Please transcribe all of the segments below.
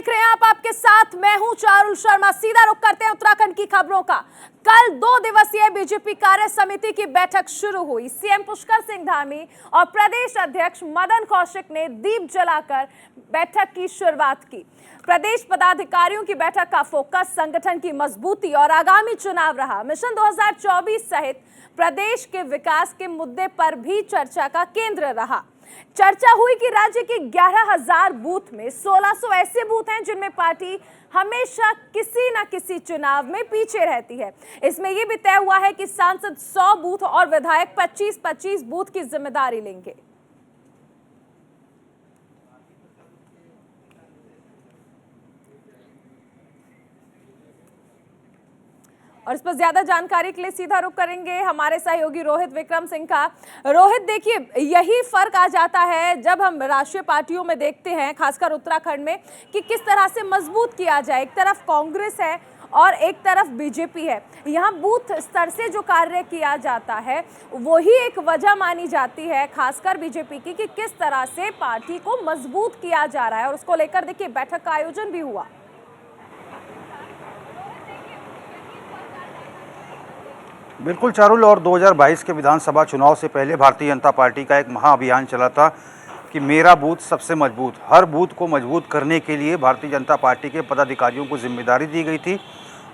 देख रहे हैं आप, आपके साथ मैं हूं चारुल शर्मा। सीधा रुख करते हैं उत्तराखंड की खबरों का। कल 2 दिवसीय बीजेपी कार्य समिति की बैठक शुरू हुई। सीएम पुष्कर सिंह धामी और प्रदेश अध्यक्ष मदन कौशिक ने दीप जलाकर बैठक की शुरुआत की। प्रदेश पदाधिकारियों की बैठक का फोकस संगठन की मजबूती और आगामी चुनाव रहा। मिशन 2024 सहित प्रदेश के विकास के मुद्दे पर भी चर्चा का केंद्र रहा। चर्चा हुई कि राज्य के 11,000 बूथ में 1,600 ऐसे बूथ हैं जिनमें पार्टी हमेशा किसी न किसी चुनाव में पीछे रहती है। इसमें यह भी तय हुआ है कि सांसद 100 बूथ और विधायक 25-25 बूथ की जिम्मेदारी लेंगे। और इस पर ज्यादा जानकारी के लिए सीधा रुख करेंगे हमारे सहयोगी रोहित विक्रम सिंह का। रोहित, देखिए, यही फर्क आ जाता है जब हम राष्ट्रीय पार्टियों में देखते हैं, खासकर उत्तराखंड में, कि किस तरह से मजबूत किया जाए। एक तरफ कांग्रेस है और एक तरफ बीजेपी है। यहाँ बूथ स्तर से जो कार्य किया जाता है वही एक वजह मानी जाती है, खासकर बीजेपी की, कि किस तरह से पार्टी को मजबूत किया जा रहा है। और उसको लेकर देखिए बैठक का आयोजन भी हुआ। बिल्कुल चारुल, और 2022 के विधानसभा चुनाव से पहले भारतीय जनता पार्टी का एक महाअभियान चला था कि मेरा बूथ सबसे मजबूत। हर बूथ को मजबूत करने के लिए भारतीय जनता पार्टी के पदाधिकारियों को जिम्मेदारी दी गई थी।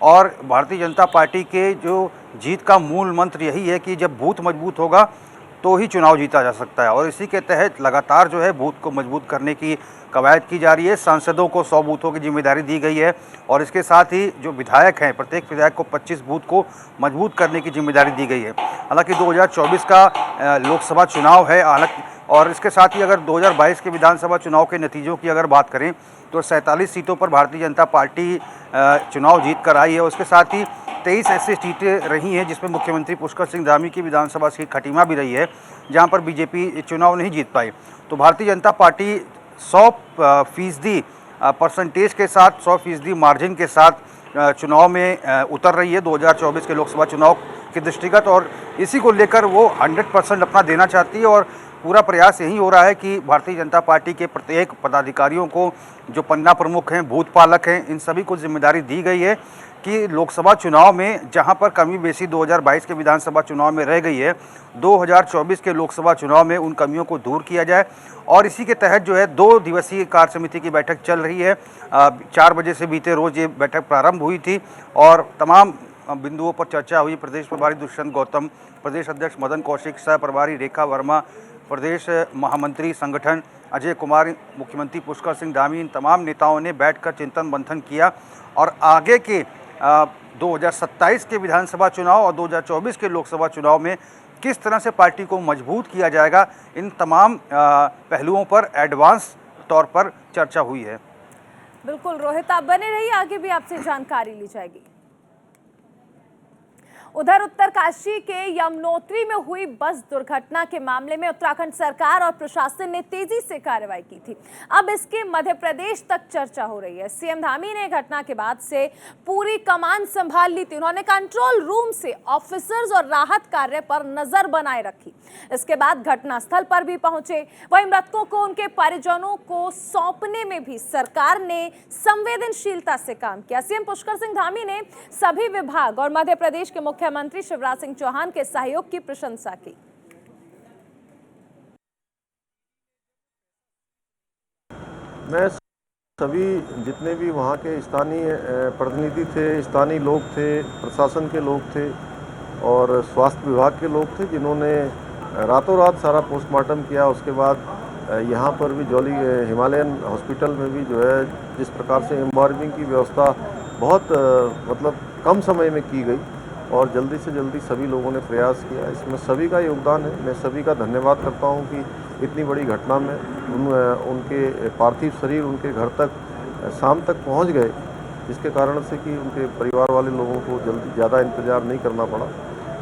और भारतीय जनता पार्टी के जो जीत का मूल मंत्र यही है कि जब बूथ मजबूत होगा तो ही चुनाव जीता जा सकता है। और इसी के तहत लगातार जो है बूथ को मजबूत करने की कवायद की जा रही है। सांसदों को 100 बूथों की जिम्मेदारी दी गई है और इसके साथ ही जो विधायक हैं, प्रत्येक विधायक को 25 बूथ को मजबूत करने की जिम्मेदारी दी गई है। हालांकि 2024 का लोकसभा चुनाव है, हालांकि, और इसके साथ ही अगर 2022 के विधानसभा चुनाव के नतीजों की अगर बात करें तो 47 सीटों पर भारतीय जनता पार्टी चुनाव जीत कर आई है। उसके साथ ही 23 ऐसी सीटें रही हैं जिसमें मुख्यमंत्री पुष्कर सिंह धामी की विधानसभा सीट खटीमा भी रही है, जहां पर बीजेपी चुनाव नहीं जीत पाई। तो भारतीय जनता पार्टी 100% परसेंटेज के साथ, 100% मार्जिन के साथ चुनाव में उतर रही है 2024 के लोकसभा चुनाव के दृष्टिगत। और इसी को लेकर वो 100% अपना देना चाहती है। और पूरा प्रयास यही हो रहा है कि भारतीय जनता पार्टी के प्रत्येक पदाधिकारियों को, जो पन्ना प्रमुख हैं, बूथ पालक हैं, इन सभी को जिम्मेदारी दी गई है कि लोकसभा चुनाव में जहां पर कमी बेसी 2022 के विधानसभा चुनाव में रह गई है, 2024 के लोकसभा चुनाव में उन कमियों को दूर किया जाए। और इसी के तहत जो है 2 दिवसीय कार्य समिति की बैठक चल रही है। 4 बजे से बीते रोज ये बैठक प्रारंभ हुई थी और तमाम बिंदुओं पर चर्चा हुई। प्रदेश प्रभारी दुष्यंत गौतम, प्रदेश अध्यक्ष मदन कौशिक, सह प्रभारी रेखा वर्मा, प्रदेश महामंत्री संगठन अजय कुमार, मुख्यमंत्री पुष्कर सिंह धामी, इन तमाम नेताओं ने बैठकर चिंतन मंथन किया और आगे के 2027 के विधानसभा चुनाव और 2024 के लोकसभा चुनाव में किस तरह से पार्टी को मजबूत किया जाएगा, इन तमाम पहलुओं पर एडवांस तौर पर चर्चा हुई है। बिल्कुल रोहित, आप बने रहिए, आगे भी आपसे जानकारी ली जाएगी। उधर उत्तरकाशी के यमुनोत्री में हुई बस दुर्घटना के मामले में उत्तराखंड सरकार और प्रशासन ने तेजी से कार्रवाई की थी। अब इसके मध्य प्रदेश तक चर्चा हो रही है। सीएम धामी ने घटना के बाद से पूरी कमान संभाल ली थी। उन्होंने कंट्रोल रूम से ऑफिसर्स और राहत कार्य पर नजर बनाए रखी। इसके बाद घटनास्थल पर भी पहुंचे। वहीं मृतकों को उनके परिजनों को सौंपने में भी सरकार ने संवेदनशीलता से काम किया। सीएम पुष्कर सिंह धामी ने सभी विभाग और मध्य प्रदेश के मुख्यमंत्री शिवराज सिंह चौहान के सहयोग की प्रशंसा की। मैं सभी जितने भी वहाँ के स्थानीय प्रतिनिधि थे, स्थानीय लोग थे, प्रशासन के लोग थे और स्वास्थ्य विभाग के लोग थे, जिन्होंने रातों रात सारा पोस्टमार्टम किया। उसके बाद यहाँ पर भी जॉली हिमालयन हॉस्पिटल में भी जो है जिस प्रकार से एम्बार्मिंग की व्यवस्था बहुत मतलब कम समय में की गई और जल्दी से जल्दी सभी लोगों ने प्रयास किया। इसमें सभी का योगदान है। मैं सभी का धन्यवाद करता हूं कि इतनी बड़ी घटना में उनके पार्थिव शरीर उनके घर तक शाम तक पहुंच गए, जिसके कारण से कि उनके परिवार वाले लोगों को जल्दी ज़्यादा इंतजार नहीं करना पड़ा।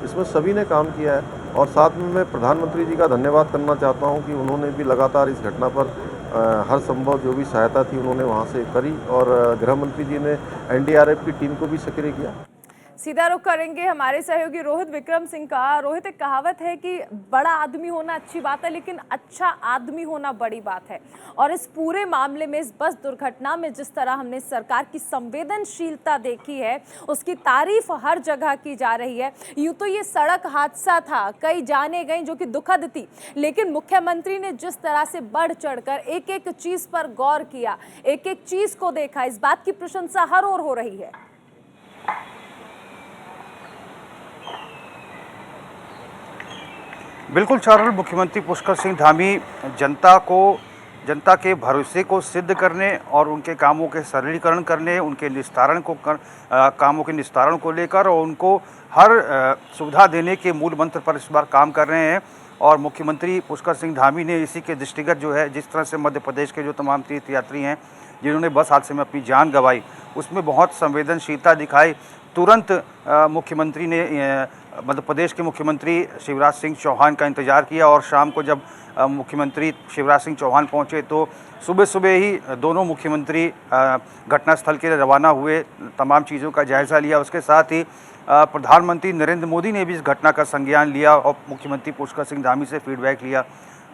इसमें सभी ने काम किया है। और साथ में मैं प्रधानमंत्री जी का धन्यवाद करना चाहता हूँ कि उन्होंने भी लगातार इस घटना पर हर संभव जो भी सहायता थी उन्होंने वहाँ से करी और गृह मंत्री जी ने NDRF की टीम को भी सक्रिय किया। सीधा रुख करेंगे हमारे सहयोगी रोहित विक्रम सिंह का। रोहित, एक कहावत है कि बड़ा आदमी होना अच्छी बात है, लेकिन अच्छा आदमी होना बड़ी बात है। और इस पूरे मामले में, इस बस दुर्घटना में जिस तरह हमने सरकार की संवेदनशीलता देखी है, उसकी तारीफ हर जगह की जा रही है। यूं तो ये सड़क हादसा था, कई जाने गई जो कि दुखद थी, लेकिन मुख्यमंत्री ने जिस तरह से बढ़ चढ़कर एक एक चीज पर गौर किया, एक एक चीज को देखा, इस बात की प्रशंसा हर ओर हो रही है। बिल्कुल चारुल, मुख्यमंत्री पुष्कर सिंह धामी जनता के भरोसे को सिद्ध करने और उनके कामों के सरलीकरण करने, उनके कामों के निस्तारण को लेकर और उनको हर सुविधा देने के मूल मंत्र पर इस बार काम कर रहे हैं। और मुख्यमंत्री पुष्कर सिंह धामी ने इसी के दृष्टिगत जो है, जिस तरह से मध्य प्रदेश के जो तमाम तीर्थयात्री हैं जिन्होंने बस हादसे में अपनी जान गंवाई, उसमें बहुत संवेदनशीलता दिखाई। तुरंत मुख्यमंत्री ने मध्य प्रदेश के मुख्यमंत्री शिवराज सिंह चौहान का इंतज़ार किया और शाम को जब मुख्यमंत्री शिवराज सिंह चौहान पहुंचे तो सुबह सुबह ही दोनों मुख्यमंत्री घटनास्थल के लिए रवाना हुए, तमाम चीज़ों का जायज़ा लिया। उसके साथ ही प्रधानमंत्री नरेंद्र मोदी ने भी इस घटना का संज्ञान लिया और मुख्यमंत्री पुष्कर सिंह धामी से फीडबैक लिया।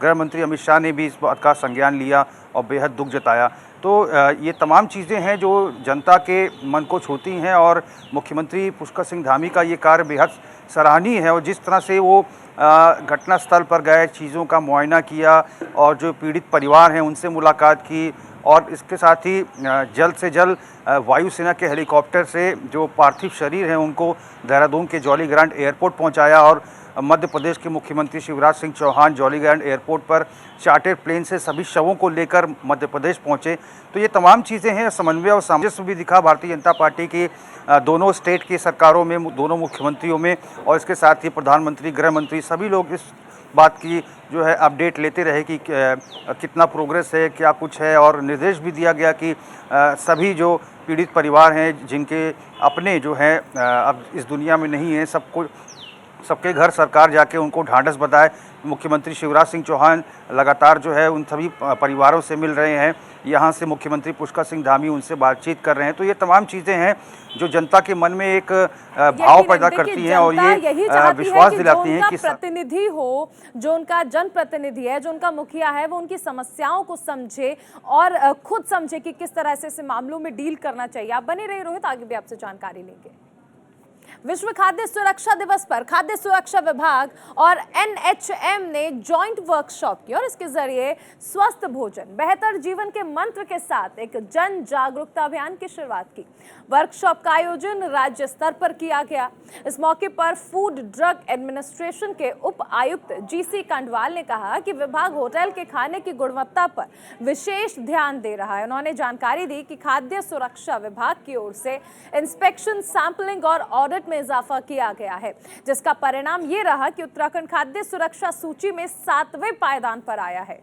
गृह मंत्री अमित शाह ने भी इस बात का संज्ञान लिया और बेहद दुख जताया। तो ये तमाम चीज़ें हैं जो जनता के मन को छूती हैं और मुख्यमंत्री पुष्कर सिंह धामी का ये कार्य बेहद सराहनीय है। और जिस तरह से वो घटनास्थल पर गए, चीज़ों का मुआयना किया और जो पीड़ित परिवार हैं उनसे मुलाकात की, और इसके साथ ही जल्द से जल्द वायुसेना के हेलीकॉप्टर से जो पार्थिव शरीर हैं उनको देहरादून के जॉली ग्रांट एयरपोर्ट पहुंचाया। और मध्य प्रदेश के मुख्यमंत्री Shivraj Singh Chouhan Jolly Grant airport पर चार्टर्ड प्लेन से सभी शवों को लेकर मध्य प्रदेश पहुंचे। तो ये तमाम चीज़ें हैं, समन्वय और सामंजस्य भी दिखा भारतीय जनता पार्टी की दोनों स्टेट की सरकारों में, दोनों मुख्यमंत्रियों में, और इसके साथ ही प्रधानमंत्री, गृह मंत्री, सभी लोग इस बात की जो है अपडेट लेते रहे कि कितना प्रोग्रेस है, क्या कुछ है। और निर्देश भी दिया गया कि सभी जो पीड़ित परिवार हैं जिनके अपने जो हैं अब इस दुनिया में नहीं हैं, सबके घर सरकार जाके उनको ढांढस बताए। मुख्यमंत्री शिवराज सिंह चौहान लगातार जो है उन सभी परिवारों से मिल रहे हैं, यहाँ से मुख्यमंत्री पुष्कर सिंह धामी उनसे बातचीत कर रहे हैं। तो ये तमाम चीज़ें हैं जो जनता के मन में एक भाव पैदा करती हैं और ये विश्वास दिलाती हैं कि प्रतिनिधि हो, जो उनका जनप्रतिनिधि है, जो उनका मुखिया है, वो उनकी समस्याओं को समझे और खुद समझे कि किस तरह से ऐसे मामलों में डील करना चाहिए। आप बने रहिए रोहित, आगे भी आपसे जानकारी लेंगे। विश्व खाद्य सुरक्षा दिवस पर खाद्य सुरक्षा विभाग और एनएचएम ने जॉइंट वर्कशॉप की और इसके जरिए स्वस्थ भोजन बेहतर जीवन के मंत्र के साथ एक जन जागरूकता अभियान की शुरुआत की। वर्कशॉप का आयोजन राज्य स्तर पर किया गया। इस मौके पर फूड ड्रग एडमिनिस्ट्रेशन के उप आयुक्त जीसी कांडवाल ने कहा कि विभाग होटल के खाने की गुणवत्ता पर विशेष ध्यान दे रहा है। उन्होंने जानकारी दी कि खाद्य सुरक्षा विभाग की ओर से इंस्पेक्शन, सैंपलिंग और ऑडिट में इजाफा किया गया है, जिसका परिणाम ये रहा कि उत्तराखंड खाद्य सुरक्षा सूची में 7वें पायदान पर आया है।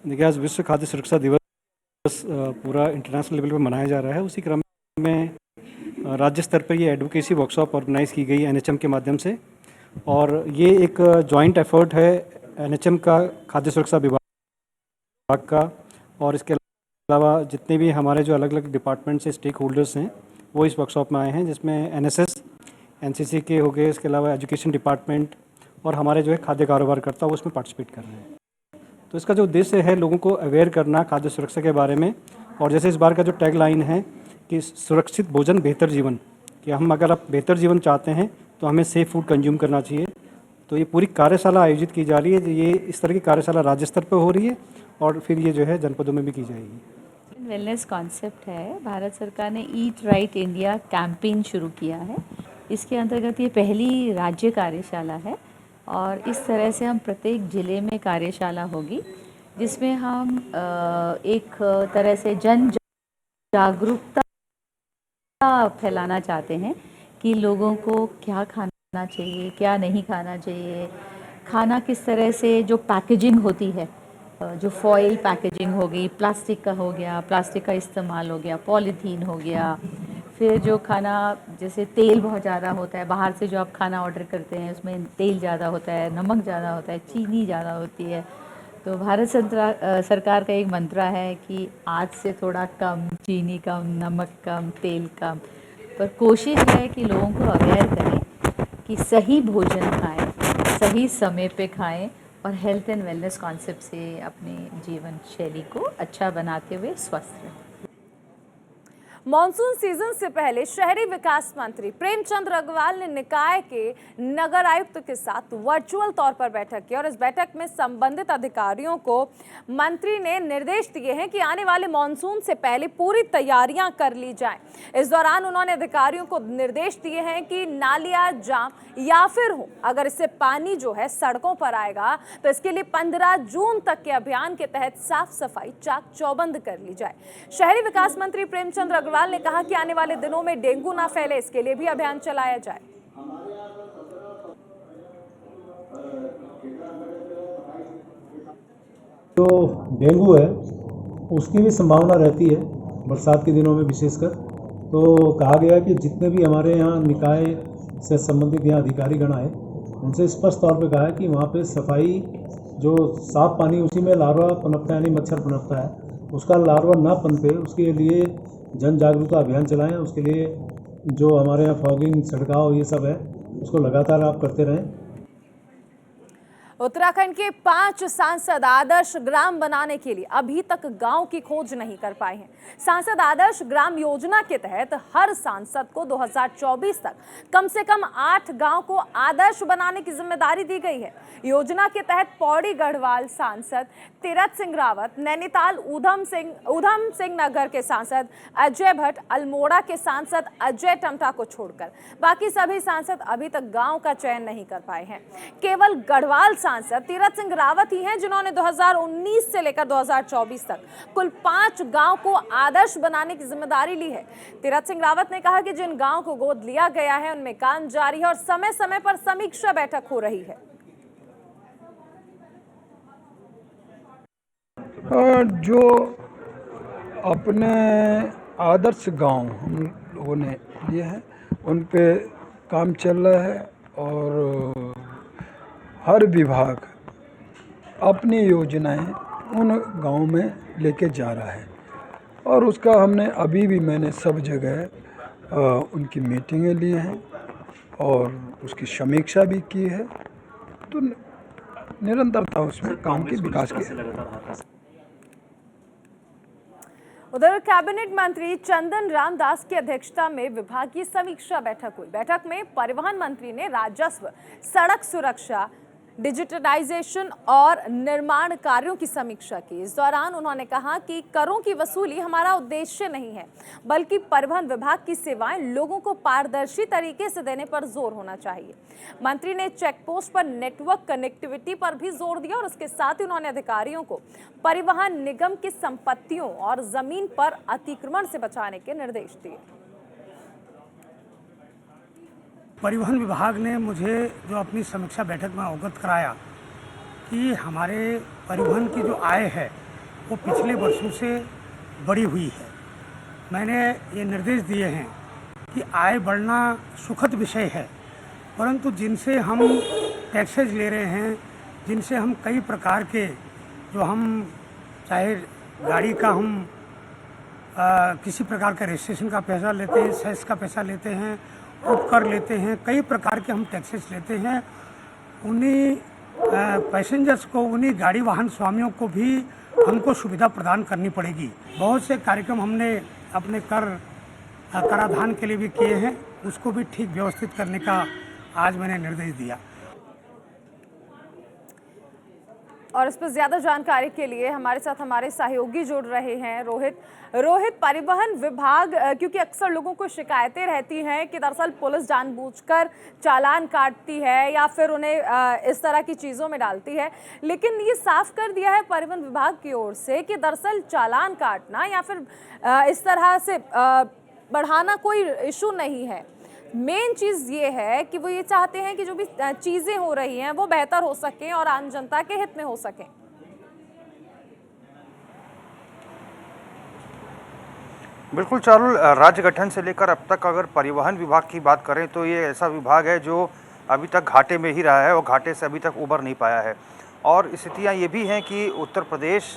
देखिए, आज विश्व खाद्य सुरक्षा दिवस पूरा इंटरनेशनल लेवल पर मनाया जा रहा है। उसी क्रम में राज्य स्तर पर ये एडवोकेसी वर्कशॉप ऑर्गेनाइज की गई एनएचएम के माध्यम से, और ये एक जॉइंट एफर्ट है एनएचएम का, खाद्य सुरक्षा विभाग का, और इसके अलावा जितने भी हमारे जो अलग अलग डिपार्टमेंट से स्टेक होल्डर्स हैं वो इस वर्कशॉप में आए हैं, जिसमें एनएसएस, एनसीसी के हो गए, इसके अलावा एजुकेशन डिपार्टमेंट और हमारे जो है खाद्य कारोबार करता वो उसमें पार्टिसिपेट कर रहे हैं। तो इसका जो उद्देश्य है लोगों को अवेयर करना खाद्य सुरक्षा के बारे में, और जैसे इस बार का जो टैग लाइन है कि सुरक्षित भोजन बेहतर जीवन, कि हम अगर आप बेहतर जीवन चाहते हैं तो हमें सेफ फूड कंज्यूम करना चाहिए। तो ये पूरी कार्यशाला आयोजित की जा रही है। ये इस तरह की कार्यशाला राज्य स्तर पर हो रही है और फिर ये जो है जनपदों में भी की जाएगी। वेलनेस कॉन्सेप्ट है, भारत सरकार ने ईट राइट इंडिया कैंपेन शुरू किया है। इसके अंतर्गत ये पहली राज्य कार्यशाला है और इस तरह से हम प्रत्येक ज़िले में कार्यशाला होगी, जिसमें हम एक तरह से जन जागरूकता फैलाना चाहते हैं कि लोगों को क्या खाना चाहिए, क्या नहीं खाना चाहिए, खाना किस तरह से, जो पैकेजिंग होती है, जो फॉइल पैकेजिंग हो गई, प्लास्टिक का हो गया, प्लास्टिक का इस्तेमाल हो गया, पॉलीथीन हो गया, फिर जो खाना जैसे तेल बहुत ज़्यादा होता है, बाहर से जो आप खाना ऑर्डर करते हैं उसमें तेल ज़्यादा होता है, नमक ज़्यादा होता है, चीनी ज़्यादा होती है, तो भारत सरकार का एक मंत्रा है कि आज से थोड़ा कम, चीनी कम, नमक कम, तेल कम, पर कोशिश है कि लोगों को अवेयर करें कि सही भोजन खाएं, सही समय पे खाएं और हेल्थ एंड वेलनेस कॉन्सेप्ट से अपने जीवन शैली को अच्छा बनाते हुए स्वस्थ रहें। मॉनसून सीजन से पहले शहरी विकास मंत्री प्रेमचंद अग्रवाल ने निकाय के नगर आयुक्त के साथ वर्चुअल तौर पर बैठक की और इस बैठक में संबंधित अधिकारियों को मंत्री ने निर्देश दिए हैं कि आने वाले मॉनसून से पहले पूरी तैयारियां कर ली जाएं। इस दौरान उन्होंने अधिकारियों को निर्देश दिए हैं कि नालियां जाम या फिर हो, अगर इससे पानी जो है सड़कों पर आएगा तो इसके लिए 15 जून तक के अभियान के तहत साफ सफाई चाक चौबंद कर ली जाए। शहरी विकास मंत्री प्रेमचंद अग्रवाल ने कहा कि आने वाले दिनों में डेंगू ना फैले, इसके लिए भी अभियान चलाया जाए। जो डेंगू है उसकी भी संभावना रहती है बरसात के दिनों में विशेषकर, तो कहा गया कि जितने भी हमारे यहाँ निकाय से संबंधित यहाँ अधिकारीगण आए उनसे स्पष्ट तौर पे कहा है कि वहाँ पे सफाई, जो साफ पानी उसी में लार्वा पनपता है, यानी मच्छर पनपता है, उसका लार्वा ना पनपे उसके लिए जन जागरूकता अभियान चलाएं। उसके लिए जो हमारे यहाँ फॉगिंग, छिड़काव ये सब है उसको लगातार आप करते रहें। उत्तराखंड के 5 सांसद आदर्श ग्राम बनाने के लिए अभी तक गांव की खोज नहीं कर पाए हैं। सांसद आदर्श ग्राम योजना के तहत हर सांसद को 2024 तक कम से कम 8 गांव को आदर्श बनाने की जिम्मेदारी दी गई है। योजना के तहत पौड़ी गढ़वाल सांसद तीरथ सिंह रावत, नैनीताल ऊधम सिंह नगर के सांसद अजय भट्ट, अल्मोड़ा के सांसद अजय टमटा को छोड़कर बाकी सभी सांसद अभी तक गांव का चयन नहीं कर पाए हैं। केवल गढ़वाल सांसद तीरथ सिंह रावत ही हैं जिन्होंने 2019 से लेकर 2024 तक कुल 5 गांव को आदर्श बनाने की जिम्मेदारी ली है। तीरथ सिंह रावत ने कहा कि जिन गांव को गोद लिया गया है उनमें काम जारी है और समय समय पर समीक्षा बैठक हो रही है। जो अपने आदर्श गांव हम लोगों ने लिए हैं उन पे काम चल रहा है और हर विभाग अपनी योजनाएं उन गांव में लेके जा रहा है और उसका हमने अभी भी मैंने सब जगह उनकी मीटिंगें ली हैं और उसकी समीक्षा भी की है, तो निरंतरता उसमें काम के विकास की। उधर कैबिनेट मंत्री चंदन रामदास की अध्यक्षता में विभागीय समीक्षा बैठक हुई। बैठक में परिवहन मंत्री ने राजस्व, सड़क सुरक्षा, डिजिटलाइजेशन और निर्माण कार्यों की समीक्षा की। इस दौरान उन्होंने कहा कि करों की वसूली हमारा उद्देश्य नहीं है, बल्कि परिवहन विभाग की सेवाएं लोगों को पारदर्शी तरीके से देने पर जोर होना चाहिए। मंत्री ने चेक पोस्ट पर नेटवर्क कनेक्टिविटी पर भी जोर दिया और उसके साथ ही उन्होंने अधिकारियों को परिवहन निगम की संपत्तियों और जमीन पर अतिक्रमण से बचाने के निर्देश दिए। परिवहन विभाग ने मुझे जो अपनी समीक्षा बैठक में अवगत कराया कि हमारे परिवहन की जो आय है वो पिछले वर्षों से बढ़ी हुई है। मैंने ये निर्देश दिए हैं कि आय बढ़ना सुखद विषय है, परंतु जिनसे हम टैक्सेज ले रहे हैं, जिनसे हम कई प्रकार के जो हम चाहे गाड़ी का हम किसी प्रकार का रजिस्ट्रेशन का पैसा लेते हैं, सेस का पैसा लेते हैं, उपकर लेते हैं, कई प्रकार के हम टैक्सेस लेते हैं, उन्हीं पैसेंजर्स को, उन्हीं गाड़ी वाहन स्वामियों को भी हमको सुविधा प्रदान करनी पड़ेगी। बहुत से कार्यक्रम हमने अपने कराधान के लिए भी किए हैं, उसको भी ठीक व्यवस्थित करने का आज मैंने निर्देश दिया। और इस पर ज्यादा जानकारी के लिए हमारे साथ हमारे सहयोगी जुड़ रहे हैं रोहित, परिवहन विभाग, क्योंकि अक्सर लोगों को शिकायतें रहती हैं कि दरअसल पुलिस जानबूझकर चालान काटती है या फिर उन्हें इस तरह की चीज़ों में डालती है, लेकिन ये साफ कर दिया है परिवहन विभाग की ओर से कि दरअसल चालान काटना या फिर इस तरह से बढ़ाना कोई इशू नहीं है। मेन चीज़ ये है कि वो ये चाहते हैं कि जो भी चीज़ें हो रही हैं वो बेहतर हो सकें और आम जनता के हित में हो सकें। बिल्कुल चारुल, राज्य गठन से लेकर अब तक अगर परिवहन विभाग की बात करें तो ये ऐसा विभाग है जो अभी तक घाटे में ही रहा है और घाटे से अभी तक उबर नहीं पाया है। और स्थितियाँ ये भी हैं कि उत्तर प्रदेश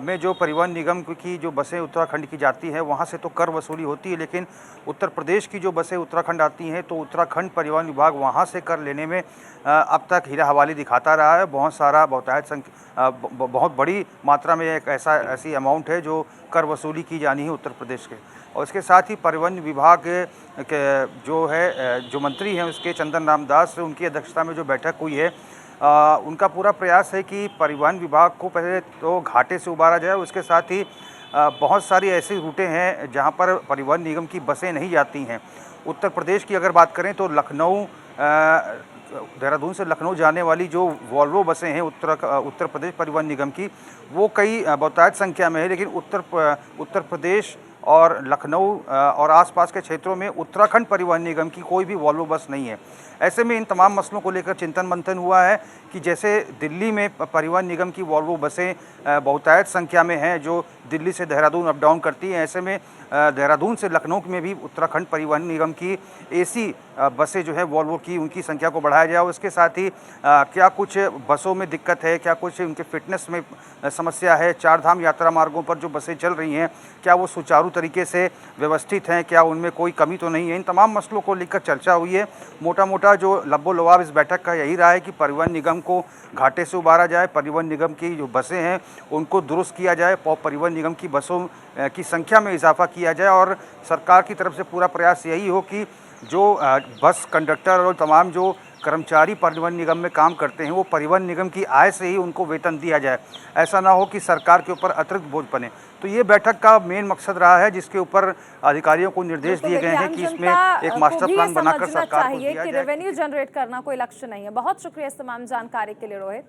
में जो परिवहन निगम की जो बसें उत्तराखंड की जाती हैं वहाँ से तो कर वसूली होती है, लेकिन उत्तर प्रदेश की जो बसें उत्तराखंड आती हैं तो उत्तराखंड परिवहन विभाग वहाँ से कर लेने में अब तक हीरा हवाली दिखाता रहा है। बहुत सारा बहुत बड़ी मात्रा में एक ऐसी अमाउंट है जो कर वसूली की जानी है उत्तर प्रदेश के। और इसके साथ ही परिवहन विभाग के जो मंत्री हैं उसके चंदन रामदास, उनकी अध्यक्षता में जो बैठक हुई है, उनका पूरा प्रयास है कि परिवहन विभाग को पहले तो घाटे से उबारा जाए। उसके साथ ही बहुत सारी ऐसी रूटें हैं जहां पर परिवहन निगम की बसें नहीं जाती हैं। उत्तर प्रदेश की अगर बात करें तो देहरादून से लखनऊ जाने वाली जो वॉल्वो बसें हैं उत्तर प्रदेश परिवहन निगम की, वो कई बहुतायत संख्या में है, लेकिन उत्तर प्रदेश और लखनऊ और आसपास के क्षेत्रों में उत्तराखंड परिवहन निगम की कोई भी वॉल्वो बस नहीं है। ऐसे में इन तमाम मसलों को लेकर चिंतन मंथन हुआ है कि जैसे दिल्ली में परिवहन निगम की वॉल्वो बसें बहुतायत संख्या में हैं जो दिल्ली से देहरादून अप डाउन करती हैं, ऐसे में देहरादून से लखनऊ में भी उत्तराखंड परिवहन निगम की एसी बसें जो है वॉल्वो की, उनकी संख्या को बढ़ाया जाए। उसके साथ ही क्या कुछ बसों में दिक्कत है, क्या कुछ उनके फिटनेस में समस्या है, चार धाम यात्रा मार्गों पर जो बसें चल रही हैं क्या वो सुचारू तरीके से व्यवस्थित हैं, क्या उनमें कोई कमी तो नहीं है। इन तमाम मसलों को लेकर चर्चा हुई है। मोटा जो लब्बो लवाब इस बैठक का यही रहा है कि परिवहन निगम को घाटे से उबारा जाए, परिवहन निगम की जो बसें हैं उनको दुरुस्त किया जाए, परिवहन निगम की बसों की संख्या में इजाफा किया जाए और सरकार की तरफ से पूरा प्रयास यही हो कि जो बस कंडक्टर और तमाम जो कर्मचारी परिवहन निगम में काम करते हैं वो परिवहन निगम की आय से ही उनको वेतन दिया जाए। ऐसा ना हो कि सरकार के ऊपर अतिरिक्त बोझ बने। तो ये बैठक का मेन मकसद रहा है, जिसके ऊपर अधिकारियों को निर्देश दिए गए हैं कि इसमें एक मास्टर प्लान बनाकर सरकार को दिया जाए। रेवेन्यू जनरेट करना कोई लक्ष्य नहीं है। बहुत शुक्रिया इस तमाम जानकारी के लिए रोहित।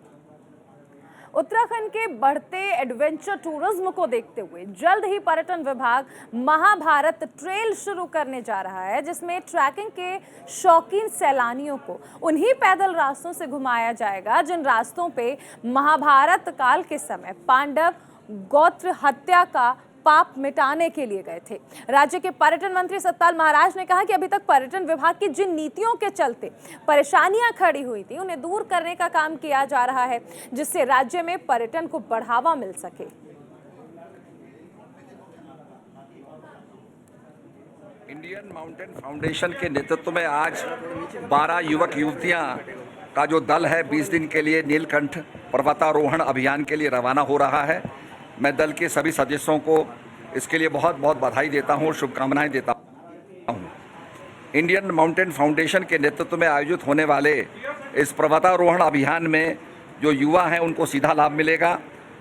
उत्तराखंड के बढ़ते एडवेंचर टूरिज्म को देखते हुए जल्द ही पर्यटन विभाग महाभारत ट्रेल शुरू करने जा रहा है, जिसमें ट्रैकिंग के शौकीन सैलानियों को उन्हीं पैदल रास्तों से घुमाया जाएगा जिन रास्तों पे महाभारत काल के समय पांडव गोत्र हत्या का पाप मिटाने के लिए गए थे। राज्य के पर्यटन मंत्री सतपाल महाराज ने कहा कि अभी तक पर्यटन विभाग की जिन नीतियों के चलते परेशानियां खड़ी हुई थी उन्हें दूर करने का काम किया जा रहा है, जिससे राज्य में पर्यटन को बढ़ावा मिल सके। इंडियन माउंटेन फाउंडेशन के नेतृत्व में आज 12 युवक युवतियां का जो दल है 20 दिन के लिए नीलकंठ पर्वतारोहण अभियान के लिए रवाना हो रहा है। मैं दल के सभी सदस्यों को इसके लिए बहुत बहुत बधाई देता हूँ, शुभकामनाएं देता हूँ। इंडियन माउंटेन फाउंडेशन के नेतृत्व में आयोजित होने वाले इस पर्वतारोहण अभियान में जो युवा हैं उनको सीधा लाभ मिलेगा।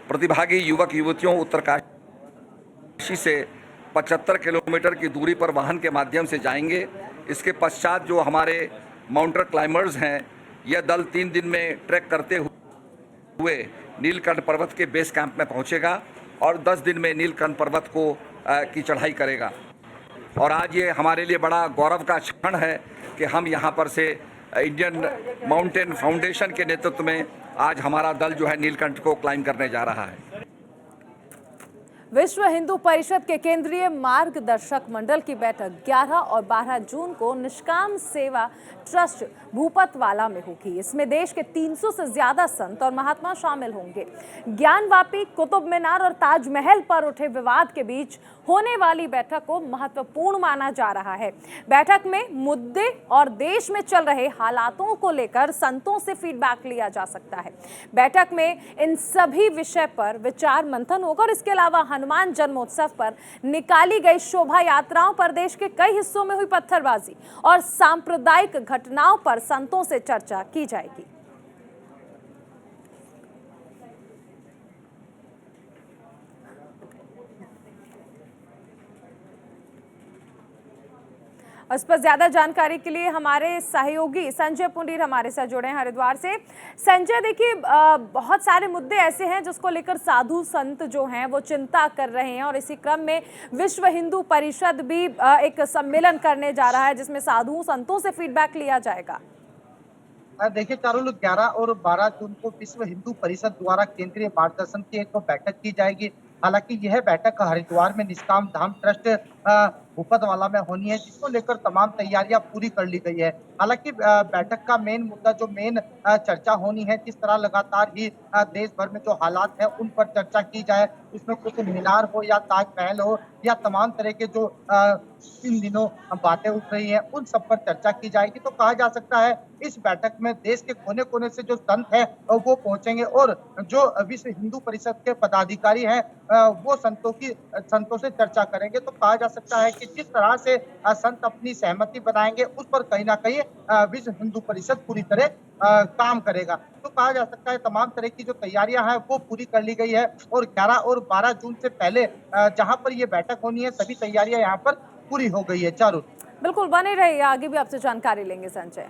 प्रतिभागी युवक युवतियों उत्तरकाशी से 75 किलोमीटर की दूरी पर वाहन के माध्यम से जाएंगे। इसके पश्चात जो हमारे माउंटेन क्लाइंबर्स हैं यह दल 3 दिन में ट्रैक करते हुए नीलकंठ पर्वत के बेस कैंप में पहुंचेगा और 10 दिन में नीलकंठ पर्वत की चढ़ाई करेगा। और आज ये हमारे लिए बड़ा गौरव का क्षण है कि हम यहाँ पर से इंडियन माउंटेन फाउंडेशन के नेतृत्व में आज हमारा दल जो है नीलकंठ को क्लाइंब करने जा रहा है। विश्व हिंदू परिषद के केंद्रीय मार्गदर्शक मंडल की बैठक 11 और 12 जून को निष्काम सेवा ट्रस्ट भूपतवाला में होगी। इसमें देश के 300 से ज्यादा संत और महात्मा शामिल होंगे। ज्ञानवापी, कुतुब मीनार और ताजमहल पर उठे विवाद के बीच होने वाली बैठक को महत्वपूर्ण माना जा रहा है। बैठक में मुद्दे और देश में चल रहे हालातों को लेकर संतों से फीडबैक लिया जा सकता है। बैठक में इन सभी विषय पर विचार मंथन होगा और इसके अलावा हनुमान जन्मोत्सव पर निकाली गई शोभा यात्राओं पर, देश के कई हिस्सों में हुई पत्थरबाजी और सांप्रदायिक घटनाओं पर संतों से चर्चा की जाएगी। इस पर ज्यादा जानकारी के लिए हमारे सहयोगी संजय पुंडीर हमारे साथ जुड़े हैं हरिद्वार से। संजय, देखिए बहुत सारे मुद्दे ऐसे हैं जिसको लेकर साधु संत जो हैं वो चिंता कर रहे हैं और इसी क्रम में विश्व हिंदू परिषद भी एक सम्मेलन करने जा रहा है जिसमें साधु संतों से फीडबैक लिया जाएगा। देखिए चारुल, 11 और 12 जून को विश्व हिंदू परिषद द्वारा केंद्रीय मार्गदर्शन की एक बैठक की जाएगी। हालांकि यह बैठक हरिद्वार में निष्काम धाम ट्रस्ट भूपतवाला में होनी है, जिसको लेकर तमाम तैयारियां पूरी कर ली गई है। हालांकि बैठक का मेन मुद्दा जो मेन चर्चा होनी है, किस तरह लगातार ही देश भर में जो हालात है उन पर चर्चा की जाए। उसमें कुछ मीनार हो या ताजमहल हो या तमाम तरह के जो इन दिनों बातें उठ रही हैं उन सब पर चर्चा की जाएगी। तो कहा जा सकता है इस बैठक में देश के कोने कोने से जो संत है वो पहुंचेंगे और जो विश्व हिंदू परिषद के पदाधिकारी हैं वो संतों से चर्चा करेंगे। तो कहा जा सकता है कि जिस तरह से संत अपनी सहमति बनाएंगे उस पर कहीं ना कहीं विश्व हिंदू परिषद पूरी तरह काम करेगा। तो कहा जा सकता है तमाम तरह की जो तैयारियां हैं वो पूरी कर ली गई है और 11 और 12 जून से पहले जहां पर ये बैठक होनी है सभी तैयारियां यहाँ पर पूरी हो गई है। चारू बिल्कुल बने रहिए, आगे भी आपसे जानकारी लेंगे संजय।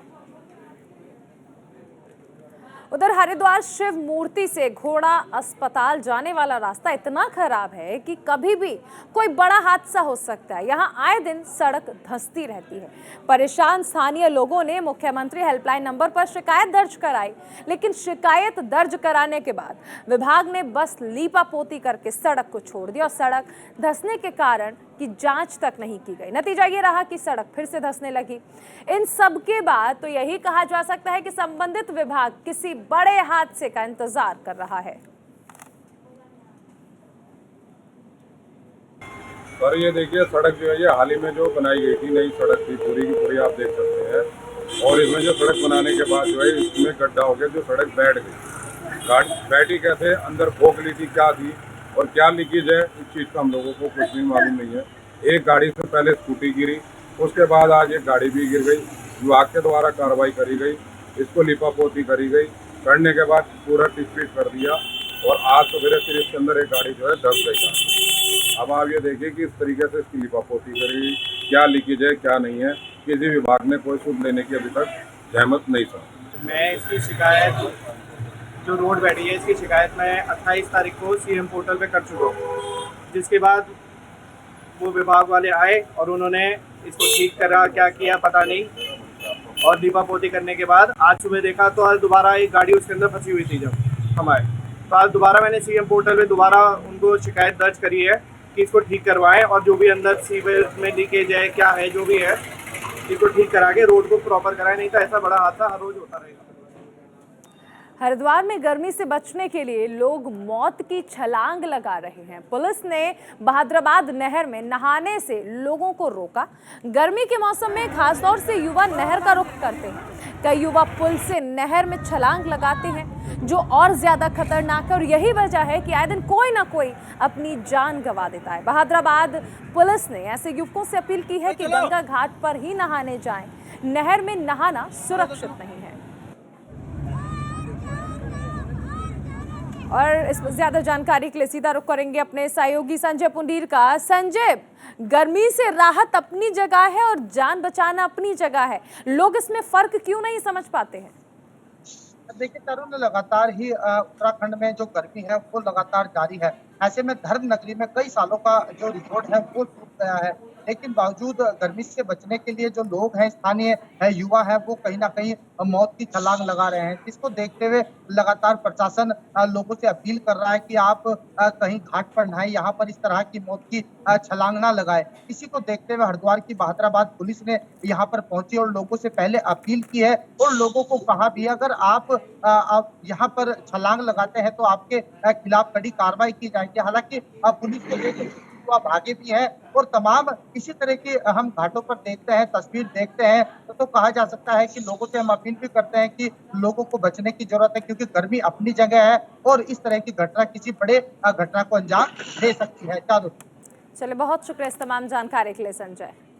उधर हरिद्वार शिव मूर्ति से घोड़ा अस्पताल जाने वाला रास्ता इतना खराब है कि कभी भी कोई बड़ा हादसा हो सकता है। यहाँ आए दिन सड़क धंसती रहती है। परेशान स्थानीय लोगों ने मुख्यमंत्री हेल्पलाइन नंबर पर शिकायत दर्ज कराई, लेकिन शिकायत दर्ज कराने के बाद विभाग ने बस लीपापोती करके सड़क को छोड़ दिया और सड़क धंसने के कारण की जांच तक नहीं की गई। नतीजा ये रहा कि सड़क फिर से धंसने लगी। इन सब के बाद तो यही कहा जा सकता है कि संबंधित विभाग किसी बड़े हादसे का इंतजार कर रहा है। सर ये देखिए सड़क जो है ये हाल ही में जो बनाई गई थी, नई सड़क थी पूरी की पूरी, आप देख सकते हैं। और इसमें जो सड़क बनाने के बाद जो है इसमें गड्ढा हो गया, जो सड़क बैठ गई। गाड़ी बैठी कैसे, अंदर खोख ली थी क्या थी और क्या लीकेज है इस चीज़ का हम लोगों को कुछ भी मालूम नहीं है। एक गाड़ी से पहले स्कूटी गिरी, उसके बाद आज एक गाड़ी भी गिर गई। विभाग के द्वारा कार्रवाई करी गई, इसको लिपापोती करी गई, करने के बाद पूरा टिकपीट कर दिया और आज सवेरे फिर इसके अंदर एक गाड़ी जो है धस गई। अब आप ये देखिए कि इस तरीके से इसकी लिपापोती करी गई, क्या लीकेज है क्या नहीं है, किसी विभाग ने कोई सुध लेने की अभी तक जहमत नहीं समझी। मैं इसकी शिकायत जो रोड बैठी है इसकी शिकायत मैं 28 तारीख को सीएम पोर्टल पे कर चुका हूँ, जिसके बाद वो विभाग वाले आए और उन्होंने इसको ठीक करा, क्या किया पता नहीं। और दीपापोती करने के बाद आज सुबह देखा तो आज दोबारा एक गाड़ी उसके अंदर फंसी हुई थी। जब हम आए तो आज दोबारा मैंने सीएम पोर्टल पे दोबारा उनको शिकायत दर्ज करी है कि इसको ठीक करवाएं और जो भी अंदर सीवर में लीकेज है क्या है जो भी है इसको ठीक करा के रोड को प्रॉपर कराएं, नहीं तो ऐसा बड़ा हादसा हर रोज होता रहेगा। हरिद्वार में गर्मी से बचने के लिए लोग मौत की छलांग लगा रहे हैं। पुलिस ने बहादुराबाद नहर में नहाने से लोगों को रोका। गर्मी के मौसम में खासतौर से युवा नहर का रुख करते हैं। कई युवा पुल से नहर में छलांग लगाते हैं, जो और ज्यादा खतरनाक है और यही वजह है कि आए दिन कोई ना कोई अपनी जान गंवा देता है। बहादुराबाद पुलिस ने ऐसे युवकों से अपील की है कि गंगा घाट पर ही नहाने जाएं। नहर में नहाना सुरक्षित नहीं है। और इस पर ज्यादा जानकारी के लिए सीधा रुख करेंगे अपने सहयोगी संजय पुंडीर का। संजय, गर्मी से राहत अपनी जगह है और जान बचाना अपनी जगह है, लोग इसमें फर्क क्यों नहीं समझ पाते हैं? देखिए तरुण, लगातार ही उत्तराखंड में जो गर्मी है वो लगातार जारी है। ऐसे में धर्म नगरी में कई सालों का जो रिकॉर्ड है वो टूट गया है, लेकिन बावजूद गर्मी से बचने के लिए जो लोग हैं, स्थानीय युवा हैं, वो कहीं ना कहीं मौत की छलांग लगा रहे हैं। इसको देखते हुए लगातार प्रशासन लोगों से अपील कर रहा है कि आप कहीं घाट पर नहाएं, यहाँ पर इस तरह की मौत की छलांग ना लगाए। इसी को देखते हुए हरिद्वार की बहादुराबाद पुलिस ने यहाँ पर पहुंची और लोगों से पहले अपील की है और लोगों को कहा भी अगर आप यहाँ पर छलांग लगाते हैं तो आपके खिलाफ कड़ी कार्रवाई की जाएगी। हालांकि पुलिस को लेकर भागे भी हैं और तमाम इसी तरह की हम घाटों पर देखते हैं, तस्वीर देखते हैं तो कहा जा सकता है कि लोगों से हम अपील भी करते हैं कि लोगों को बचने की जरूरत है, क्योंकि गर्मी अपनी जगह है और इस तरह की घटना किसी बड़े घटना को अंजाम दे सकती है। चलिए, बहुत शुक्रिया इस तमाम जानकारी के लिए संजय।